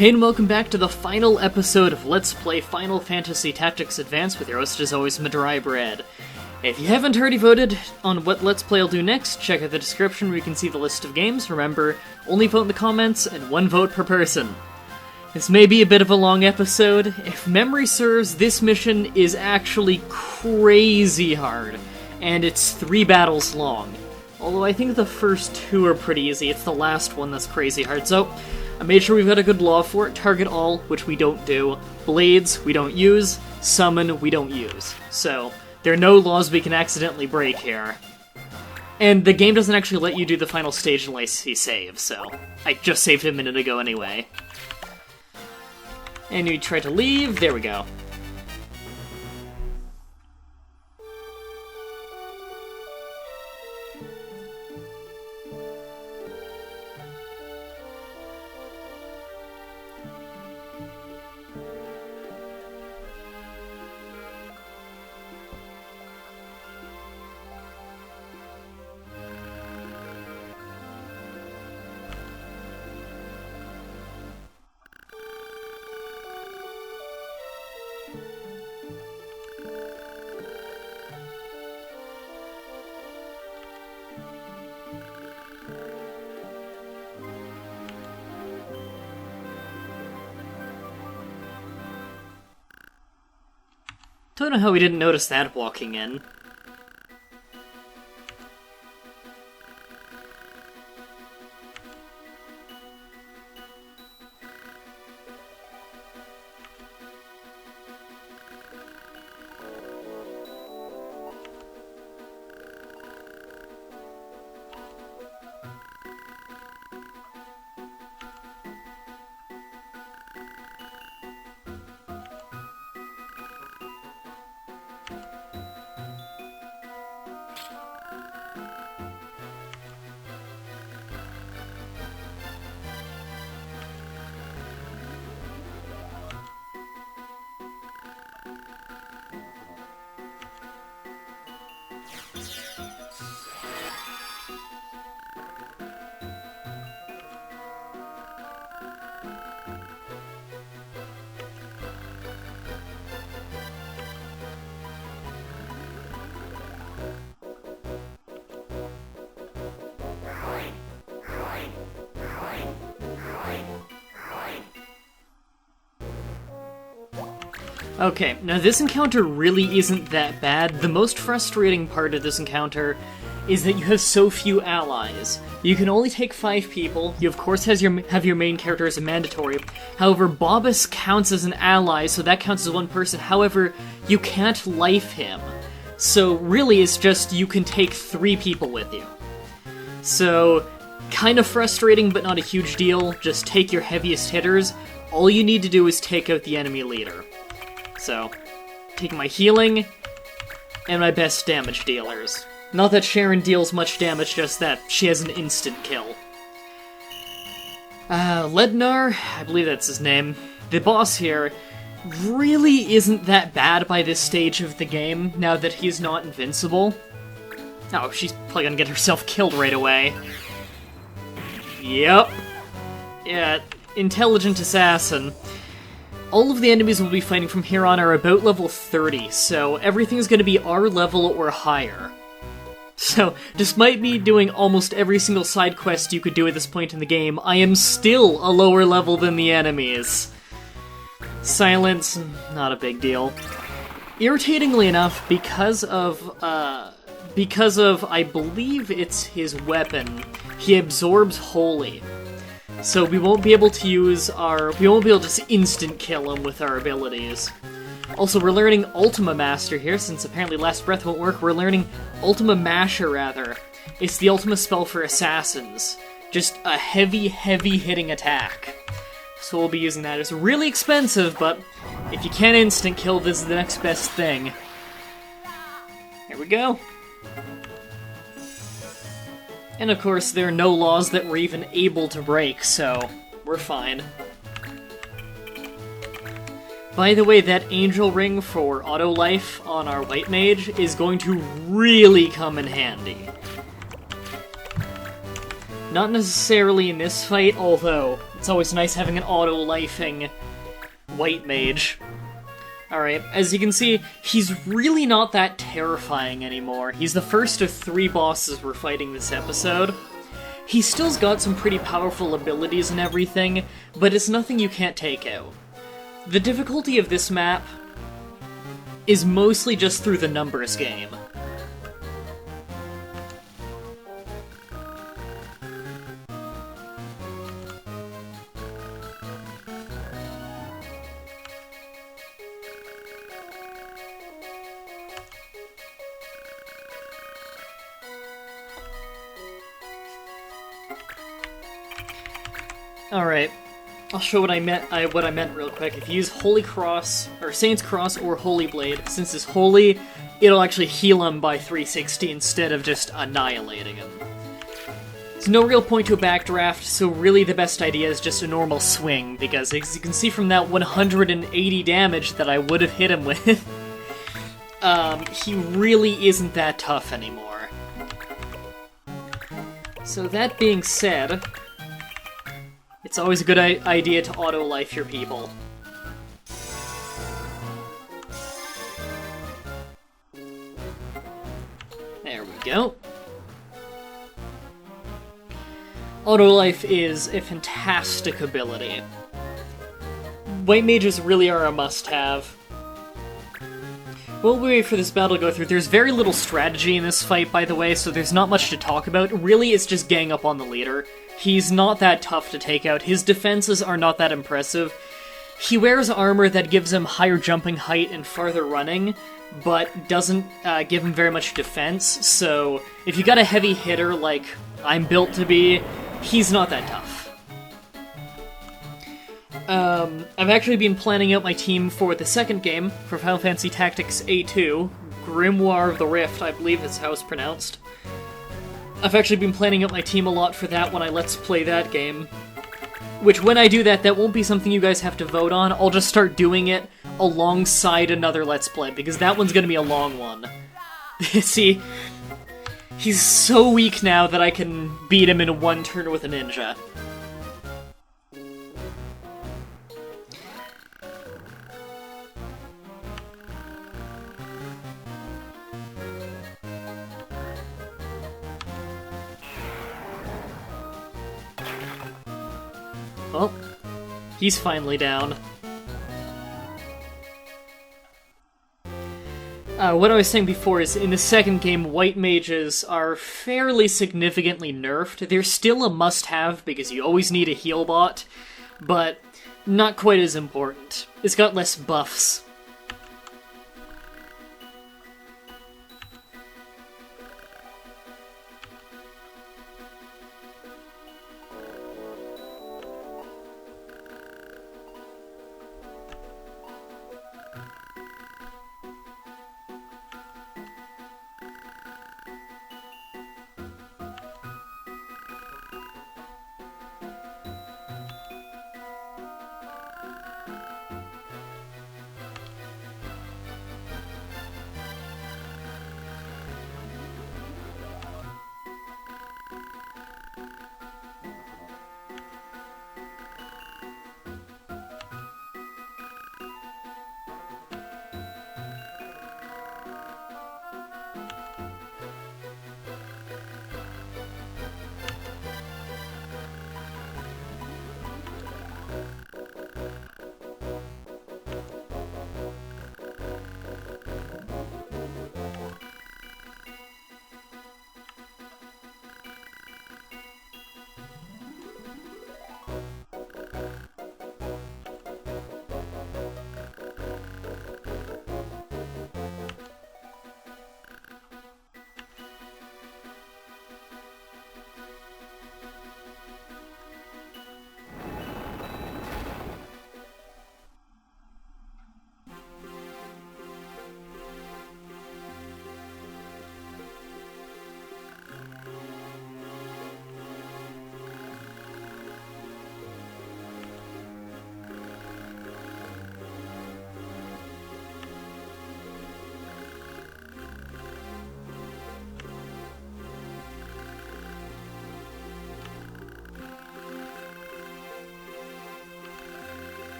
Hey and welcome back to the final episode of Let's Play Final Fantasy Tactics Advance with your host as always, Mah-Dry-Bread. If you haven't already voted on what Let's Play will do next, check out the description where you can see the list of games. Remember, only vote in the comments and one vote per person. This may be a bit of a long episode. If memory serves, this mission is actually crazy hard, and it's 3 battles long. Although I think the first 2 are pretty easy, it's the last one that's crazy hard, so I made sure we've got a good law for it. Target all, which we don't do. Blades, we don't use. Summon, we don't use. So, there are no laws we can accidentally break here. And the game doesn't actually let you do the final stage unless you save, so I just saved a minute ago anyway. And you try to leave, there we go. Don't know how we didn't notice that walking in. Okay, now this encounter really isn't that bad. The most frustrating part of this encounter is that you have so few allies. You can only take 5 people. You of course have your main character as a mandatory. However, Bobus counts as an ally, so that counts as 1 person. However, you can't life him. So really it's just you can take 3 people with you. So, kind of frustrating but not a huge deal. Just take your heaviest hitters. All you need to do is take out the enemy leader. So, taking my healing, and my best damage dealers. Not that Sharon deals much damage, just that she has an instant kill. Lednar, I believe that's his name, the boss here, really isn't that bad by this stage of the game, now that he's not invincible. Oh, she's probably gonna get herself killed right away. Yep. Yeah, intelligent assassin. All of the enemies we'll be fighting from here on are about level 30, so everything's going to be our level or higher. So, despite me doing almost every single side quest you could do at this point in the game, I am still a lower level than the enemies. Silence, not a big deal. Irritatingly enough, because of, I believe it's his weapon, he absorbs Holy. So we won't be able to we won't be able to just instant kill him with our abilities. Also, we're learning Ultima Master here, since apparently Last Breath won't work. We're learning Ultima Masher, rather. It's the Ultima spell for assassins. Just a heavy, heavy hitting attack. So we'll be using that. It's really expensive, but if you can't instant kill, this is the next best thing. Here we go. And of course, there are no laws that we're even able to break, so we're fine. By the way, that angel ring for auto life on our white mage is going to really come in handy. Not necessarily in this fight, although It's always nice having an auto-lifing white mage. Alright, as you can see, he's really not that terrifying anymore. He's the first of 3 bosses we're fighting this episode. He's still's got some pretty powerful abilities and everything, but it's nothing you can't take out. The difficulty of this map is mostly just through the numbers game. Alright, I'll show what I meant real quick. If you use Holy Cross, or Saint's Cross or Holy Blade, since it's holy, it'll actually heal him by 360 instead of just annihilating him. There's no real point to a backdraft, so really the best idea is just a normal swing, because as you can see from that 180 damage that I would have hit him with, he really isn't that tough anymore. So that being said, it's always a good idea to auto-life your people. There we go. Auto-life is a fantastic ability. White mages really are a must-have. While we wait for this battle to go through, there's very little strategy in this fight, by the way, so there's not much to talk about. Really, it's just gang up on the leader. He's not that tough to take out. His defenses are not that impressive. He wears armor that gives him higher jumping height and farther running, but doesn't give him very much defense, so if you got a heavy hitter like I'm built to be, he's not that tough. I've actually been planning out my team for the second game, for Final Fantasy Tactics A2, Grimoire of the Rift, I believe is how it's pronounced. I've actually been planning out my team a lot for that when I Let's Play that game. Which, when I do that, that won't be something you guys have to vote on, I'll just start doing it alongside another Let's Play, because that one's gonna be a long one. See, he's so weak now that I can beat him in one turn with a ninja. Well, he's finally down. What I was saying before is, in the second game, white mages are fairly significantly nerfed. They're still a must-have, because you always need a heal bot, but not quite as important. It's got less buffs.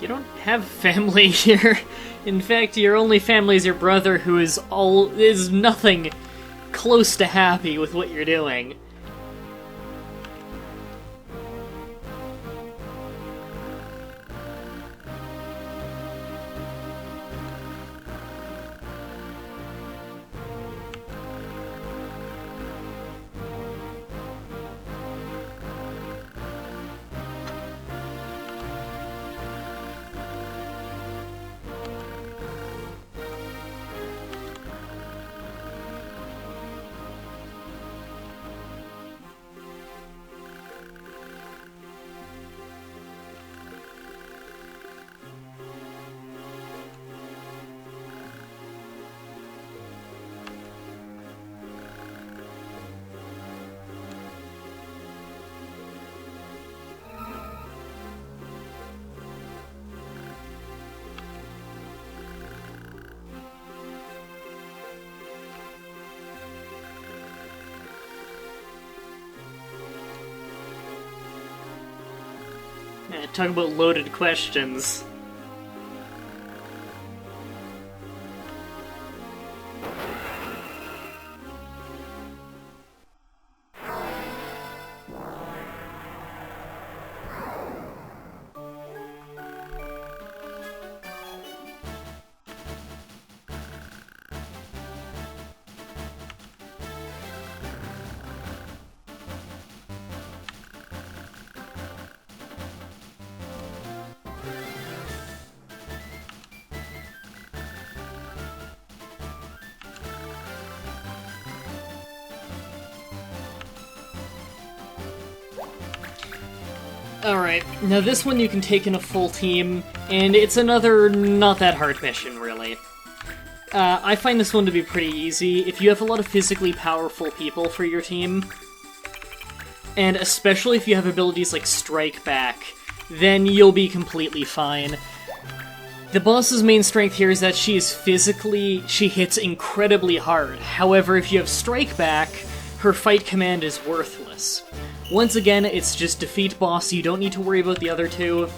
You don't have family here. In fact, your only family is your brother, who is nothing close to happy with what you're doing. Talk about loaded questions. Alright, now this one you can take in a full team, and it's another not that hard mission, really. I find this one to be pretty easy. If you have a lot of physically powerful people for your team, and especially if you have abilities like Strike Back, then you'll be completely fine. The boss's main strength here is that she hits incredibly hard. However, if you have Strike Back, her fight command is worthless. Once again, it's just defeat boss, you don't need to worry about the other two.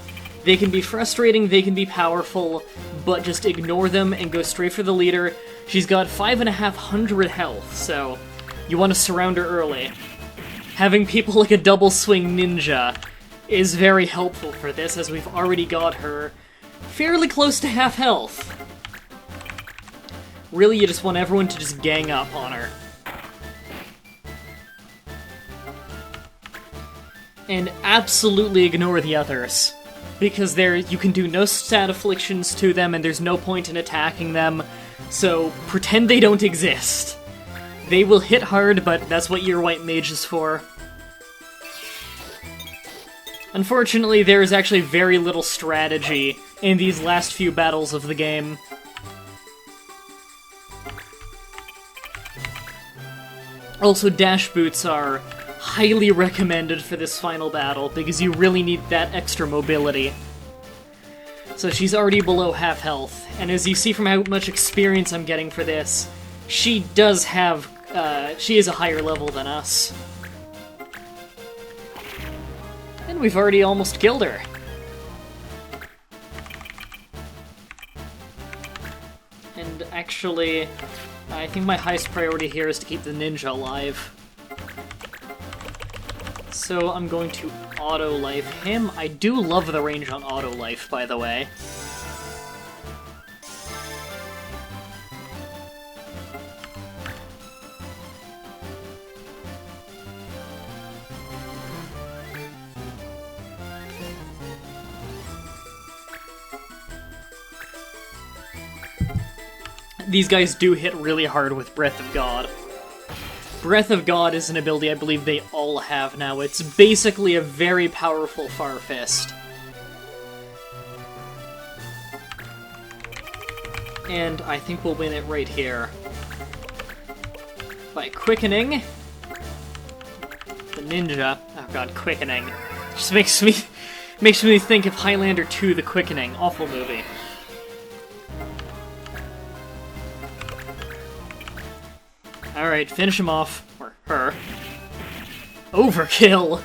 They can be frustrating, they can be powerful, but just ignore them and go straight for the leader. She's got 5,500 health, so you want to surround her early. Having people like a double swing ninja is very helpful for this, as we've already got her fairly close to half health. Really, you just want everyone to just gang up on her. And absolutely ignore the others, because you can do no stat afflictions to them and there's no point in attacking them, so pretend they don't exist. They will hit hard, but that's what your white mage is for. Unfortunately, there is actually very little strategy in these last few battles of the game. Also, dash boots are highly recommended for this final battle, because you really need that extra mobility. So she's already below half health, and as you see from how much experience I'm getting for this, she is a higher level than us. And we've already almost killed her. And actually, I think my highest priority here is to keep the ninja alive. So I'm going to auto-life him. I do love the range on auto-life, by the way. These guys do hit really hard with Breath of God. Breath of God is an ability I believe they all have now. It's basically a very powerful Far Fist. And I think we'll win it right here. By quickening the ninja. Oh god, quickening. Just makes me think of Highlander 2: The Quickening. Awful movie. Alright, finish him off. Or her. Overkill!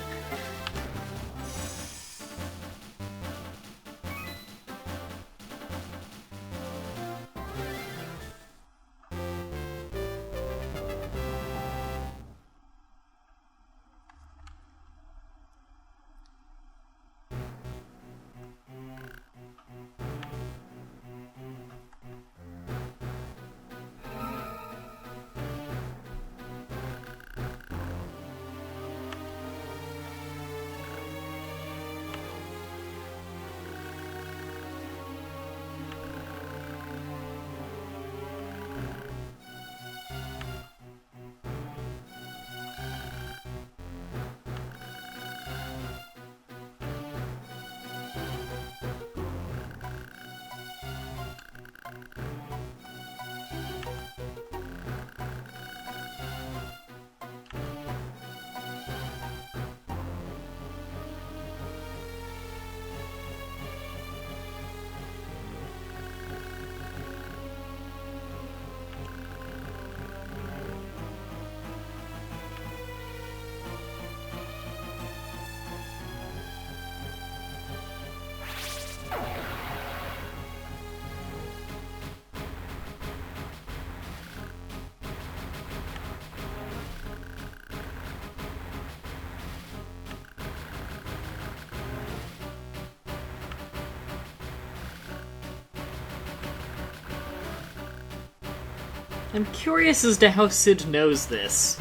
I'm curious as to how Sid knows this.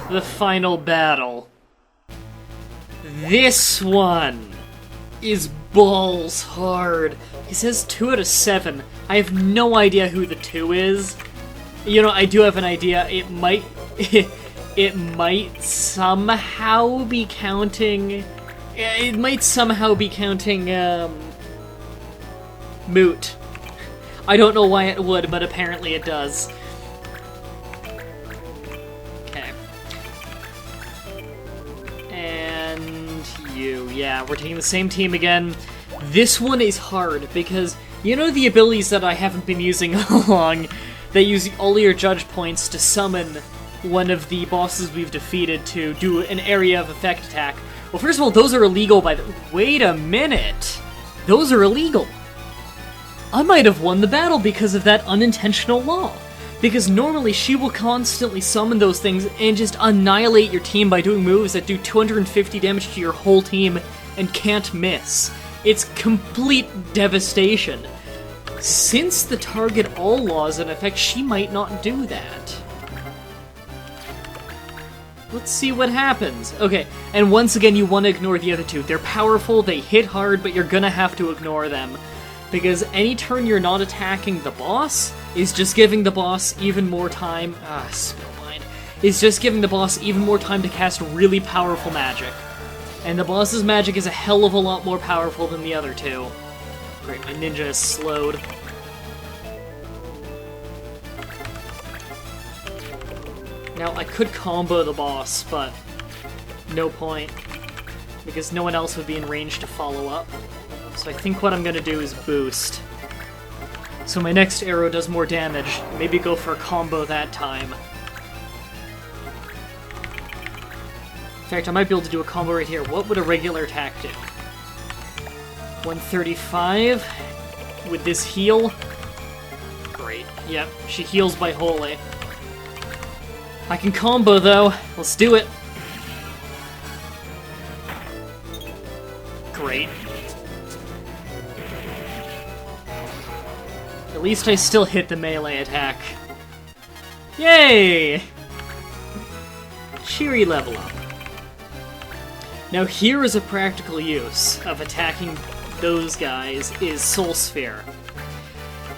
The final battle. This one is balls hard. He says 2 out of 7. I have no idea who the 2 is. You know, I do have an idea. It might... it might somehow be counting... It might somehow be counting, Moot. I don't know why it would, but apparently it does. Okay. And you. Yeah, we're taking the same team again. This one is hard, because you know the abilities that I haven't been using along that use all your judge points to summon one of the bosses we've defeated to do an area of effect attack? Well, first of all, those are illegal by the... Wait a minute! Those are illegal! I might have won the battle because of that unintentional law. Because normally she will constantly summon those things and just annihilate your team by doing moves that do 250 damage to your whole team and can't miss. It's complete devastation. Since the target all law is in effect, she might not do that. Let's see what happens. Okay, and once again, you want to ignore the other two. They're powerful, they hit hard, but you're gonna have to ignore them. Because any turn you're not attacking the boss is just giving the boss even more time... Spellbind. Is just giving the boss even more time to cast really powerful magic. And the boss's magic is a hell of a lot more powerful than the other two. Great, my ninja is slowed. Now, I could combo the boss, but no point, because no one else would be in range to follow up. So I think what I'm gonna do is boost. So my next arrow does more damage. Maybe go for a combo that time. In fact, I might be able to do a combo right here. What would a regular attack do? 135. Would this heal? Great. Yep, she heals by holy. I can combo, though. Let's do it. Great. At least I still hit the melee attack. Yay! Cheery level up. Now here is a practical use of attacking those guys is Soul Sphere.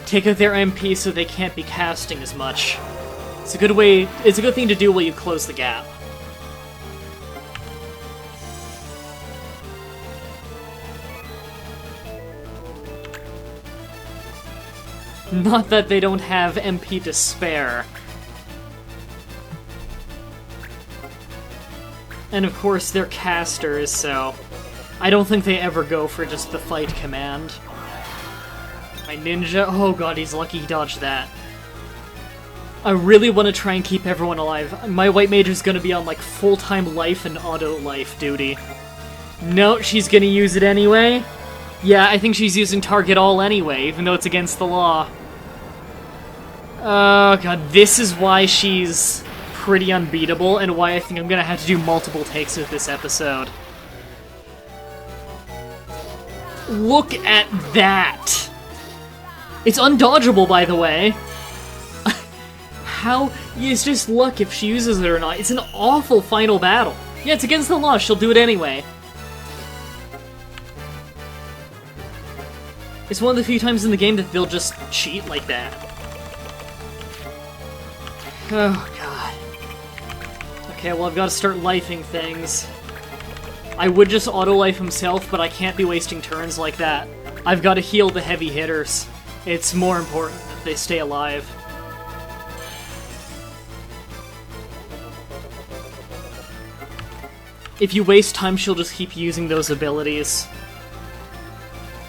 Take out their MP so they can't be casting as much. It's a good way, it's a good thing to do while you close the gap. Not that they don't have MP to spare. And of course they're casters, so I don't think they ever go for just the fight command. My ninja, oh god, he's lucky he dodged that. I really want to try and keep everyone alive. My white mage is going to be on, like, full-time life and auto-life duty. No, she's going to use it anyway. Yeah, I think she's using target all anyway, even though it's against the law. Oh god, this is why she's pretty unbeatable, and why I think I'm going to have to do multiple takes with this episode. Look at that! It's undodgeable, by the way. How? It's just luck if she uses it or not. It's an awful final battle. Yeah, it's against the law. She'll do it anyway. It's one of the few times in the game that they'll just cheat like that. Oh, god. Okay, well, I've got to start lifing things. I would just auto-life himself, but I can't be wasting turns like that. I've got to heal the heavy hitters. It's more important that they stay alive. If you waste time, she'll just keep using those abilities.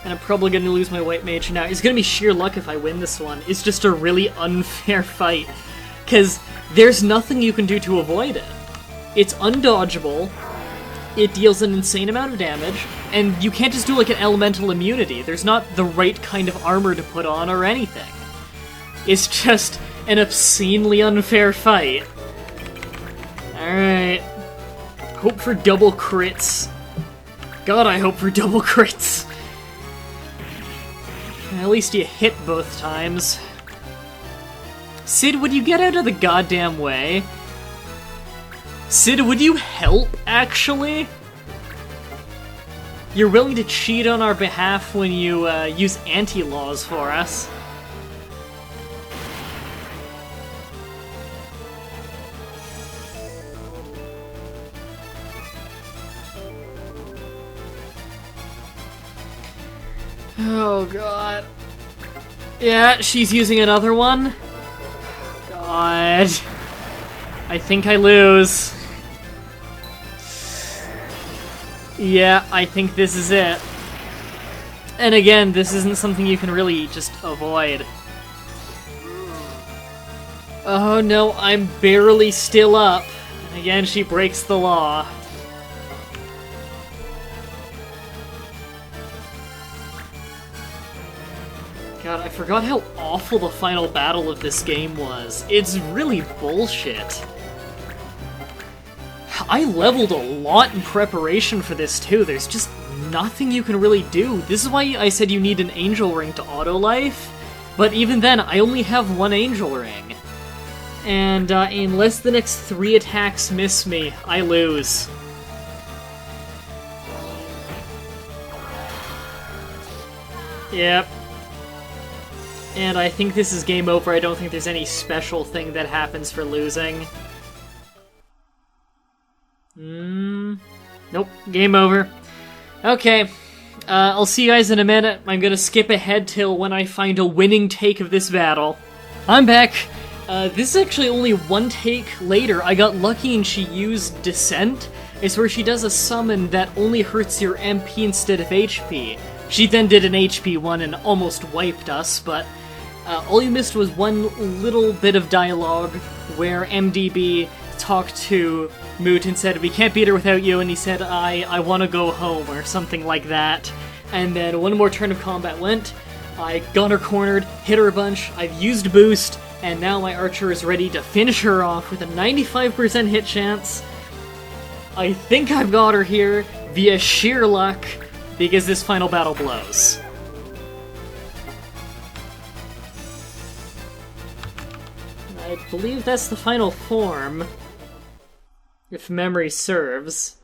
And I'm probably going to lose my white mage now. It's going to be sheer luck if I win this one. It's just a really unfair fight. Because there's nothing you can do to avoid it. It's undodgeable. It deals an insane amount of damage. And you can't just do like an elemental immunity. There's not the right kind of armor to put on or anything. It's just an obscenely unfair fight. Alright. Hope for double crits. God, I hope for double crits. At least you hit both times. Sid, would you get out of the goddamn way? Sid, would you help, actually? You're willing to cheat on our behalf when you use anti-laws for us. Oh god. Yeah, she's using another one. God. I think I lose. Yeah, I think this is it. And again, this isn't something you can really just avoid. Oh no, I'm barely still up. And again, she breaks the law. God, I forgot how awful the final battle of this game was. It's really bullshit. I leveled a lot in preparation for this too. There's just nothing you can really do. This is why I said you need an angel ring to auto-life. But even then, I only have one angel ring. And unless the next 3 attacks miss me, I lose. Yep. And I think this is game over. I don't think there's any special thing that happens for losing. Nope. Game over. Okay. I'll see you guys in a minute. I'm gonna skip ahead till when I find a winning take of this battle. I'm back. This is actually only one take later. I got lucky and she used Descent. It's where she does a summon that only hurts your MP instead of HP. She then did an HP one and almost wiped us, but all you missed was one little bit of dialogue where MDB talked to Moot and said, "We can't beat her without you," and he said, I want to go home, or something like that. And then one more turn of combat went, I got her cornered, hit her a bunch, I've used boost, and now my archer is ready to finish her off with a 95% hit chance. I think I've got her here via sheer luck, because this final battle blows. I believe that's the final form, if memory serves.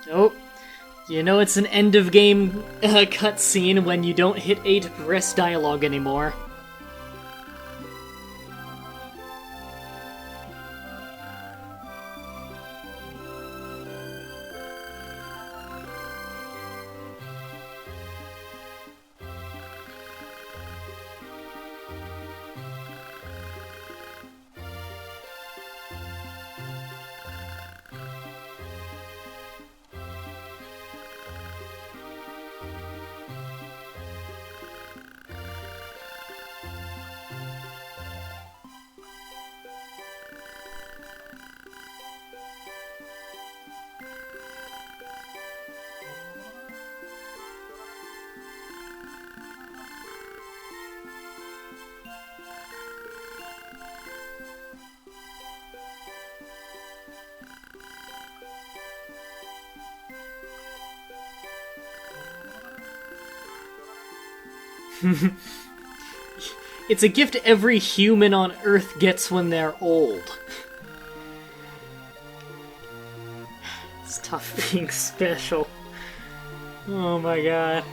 Oh, you know it's an end-of-game cutscene when you don't hit A to press dialogue anymore. It's a gift every human on Earth gets when they're old. It's tough being special. Oh my god.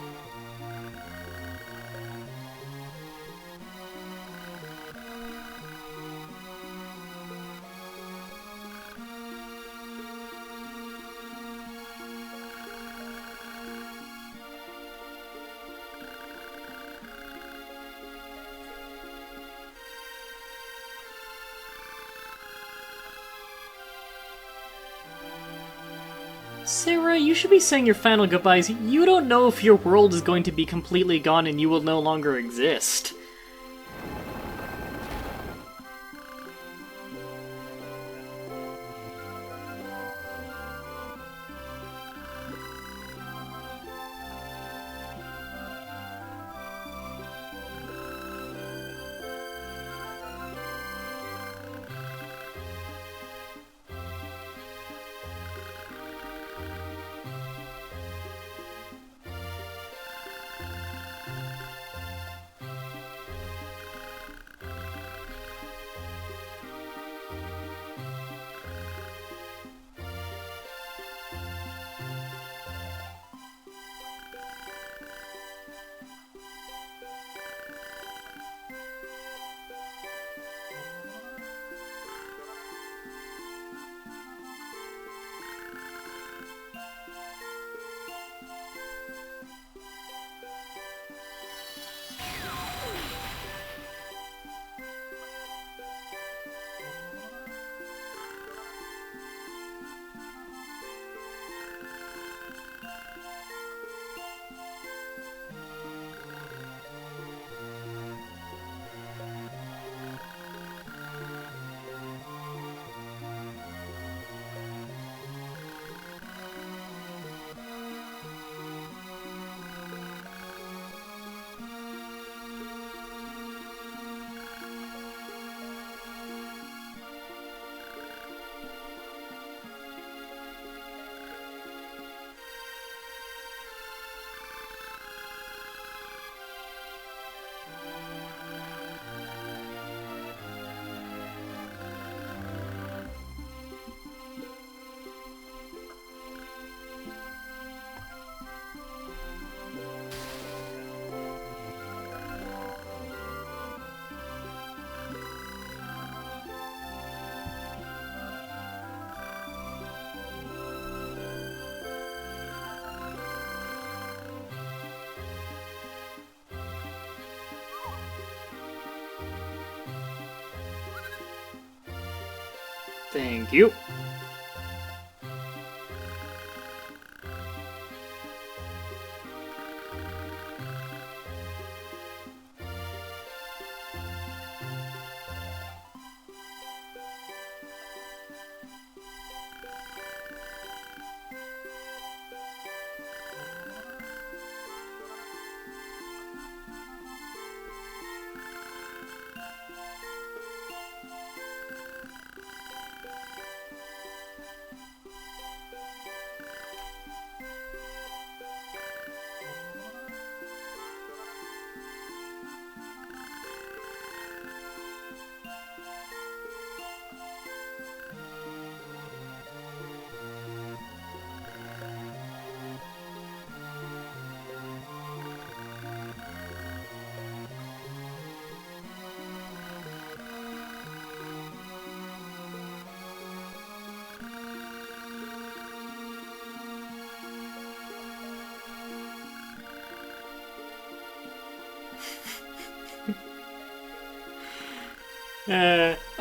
Sarah, you should be saying your final goodbyes. You don't know if your world is going to be completely gone and you will no longer exist. Thank you.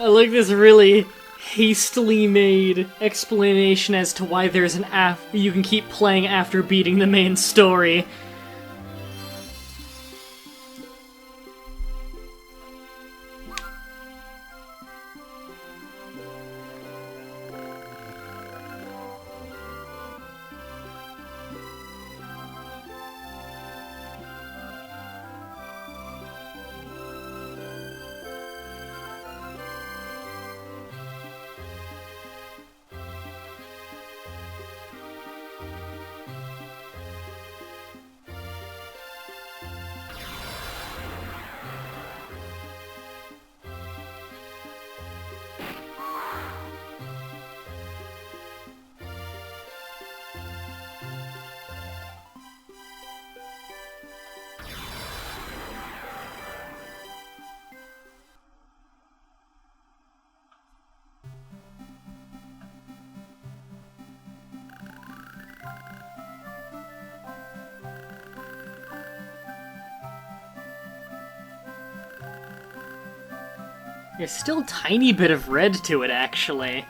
I like this really hastily made explanation as to why there's an you can keep playing after beating the main story. There's still a tiny bit of red to it, actually.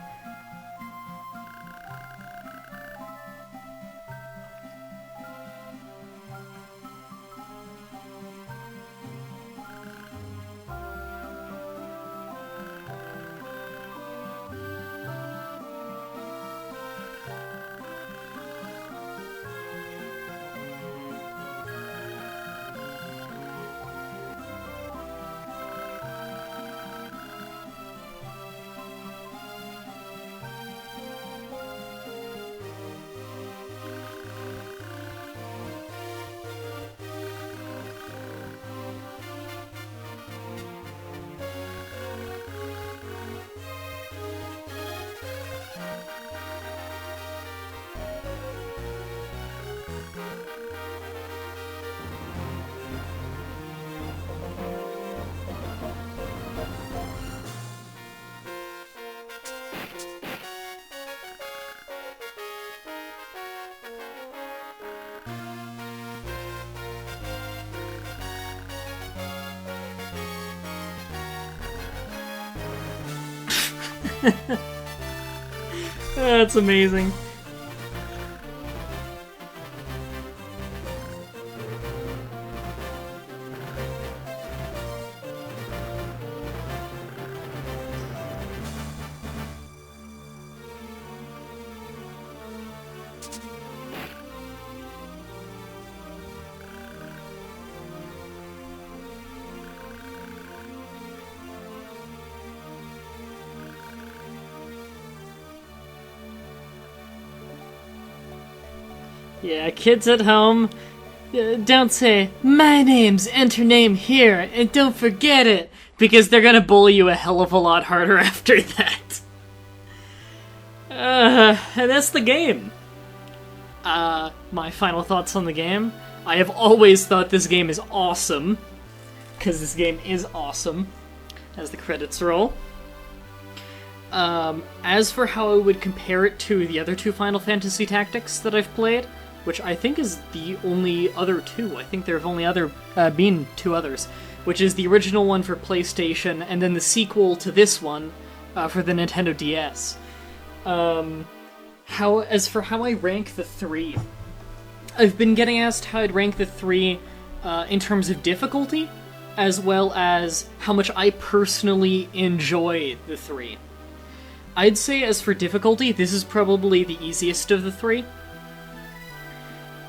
That's amazing. Yeah, kids at home, don't say, "My name's enter name here, and don't forget it," because they're gonna bully you a hell of a lot harder after that. And that's the game. My final thoughts on the game. I have always thought this game is awesome, because this game is awesome, as the credits roll. As for how I would compare it to the other two Final Fantasy Tactics that I've played, which I think is the only other two. I think there have only been two others, which is the original one for PlayStation, and then the sequel to this one for the Nintendo DS. As for how I rank the three, I've been getting asked how I'd rank the three in terms of difficulty, as well as how much I personally enjoy the three. I'd say as for difficulty, this is probably the easiest of the three.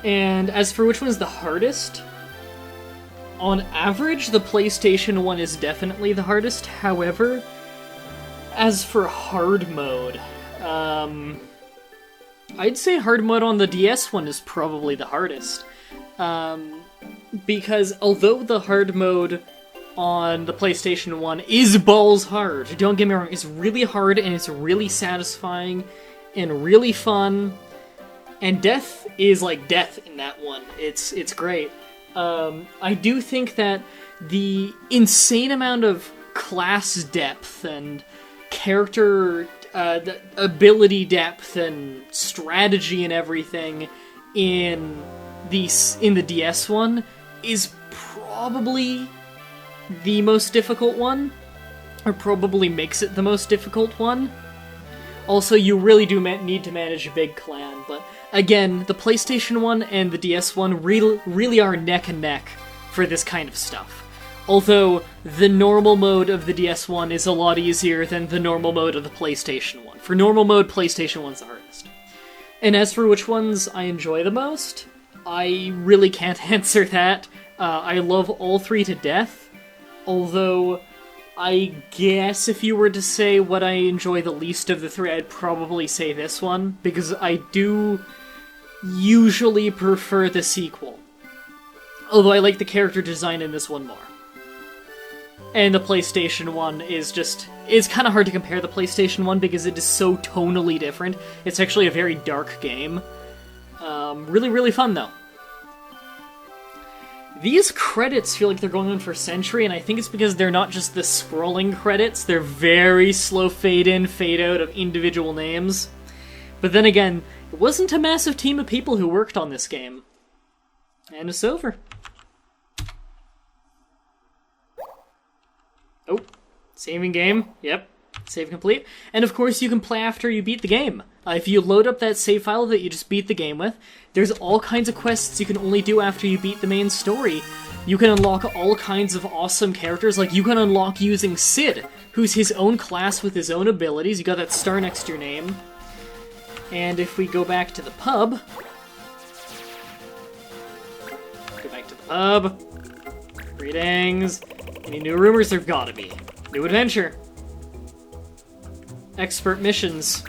And as for which one's the hardest, on average, the PlayStation one is definitely the hardest. However, as for hard mode, I'd say hard mode on the DS one is probably the hardest. Because although the hard mode on the PlayStation 1 is balls hard, don't get me wrong, it's really hard and it's really satisfying and really fun. And death is like death in that one. It's great. I do think that the insane amount of class depth and character the ability depth and strategy and everything in the DS one is probably the most difficult one, or probably makes it the most difficult one. Also, you really do need to manage a big clan, but again, the PlayStation 1 and the DS 1 really are neck and neck for this kind of stuff. Although, the normal mode of the DS 1 is a lot easier than the normal mode of the PlayStation 1. For normal mode, PlayStation 1's the hardest. And as for which ones I enjoy the most, I really can't answer that. I love all three to death, although I guess if you were to say what I enjoy the least of the three, I'd probably say this one, because I do usually prefer the sequel. Although I like the character design in this one more. And the PlayStation 1 is just... It's kind of hard to compare the PlayStation 1 because it is so tonally different. It's actually a very dark game. Really, really fun, though. These credits feel like they're going on for a century, and I think it's because they're not just the scrolling credits. They're very slow fade-in, fade-out of individual names. But then again, it wasn't a massive team of people who worked on this game. And it's over. Oh, saving game. Yep, save complete. And of course, you can play after you beat the game. If you load up that save file that you just beat the game with, there's all kinds of quests you can only do after you beat the main story. You can unlock all kinds of awesome characters, like you can unlock using Sid, who's his own class with his own abilities. You got that star next to your name. And if we go back to the pub... Go back to the pub. Greetings. Any new rumors? There've gotta be. New adventure. Expert missions.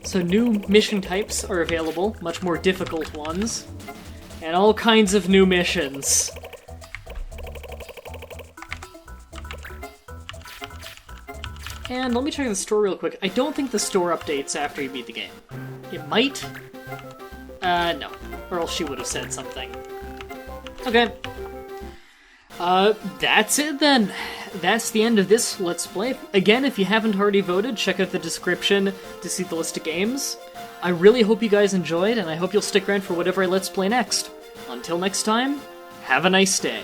So new mission types are available, much more difficult ones, and all kinds of new missions. And let me check the store real quick. I don't think the store updates after you beat the game. It might? No. Or else she would have said something. Okay. That's it then. That's the end of this Let's Play. Again, if you haven't already voted, check out the description to see the list of games. I really hope you guys enjoyed, and I hope you'll stick around for whatever I Let's Play next. Until next time, have a nice day.